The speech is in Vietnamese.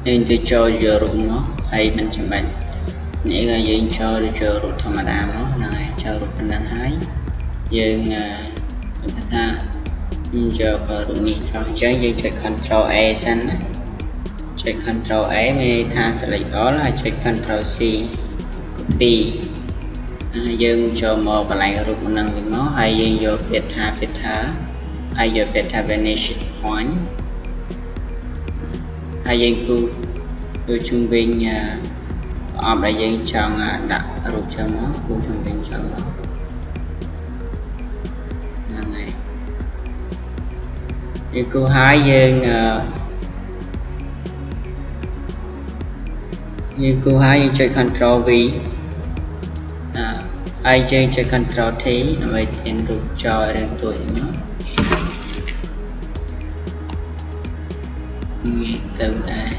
nên tôi cho giờ rụng nó hay mình chụp ảnh nghĩa là dân cho giờ rụng thầm đàm nó này cho rụng mình đang hái dân mình ta giờ rụng đi cho trái dân chạy control A xanh chạy control A mới tha sẽ lấy đó là chạy control C copy dân cho một và lại rụng mình đang nó hay dân vô beta hay vô beta vanishing point hay dân cu đôi chung viên ọp đại dân chọn đặt rụt cho nó cu chung viên chọn nó là này như cô hai dân như cô hai chơi control V ai chơi control T vậy tiền rụt cho đến tuổi nó nghe từ đấy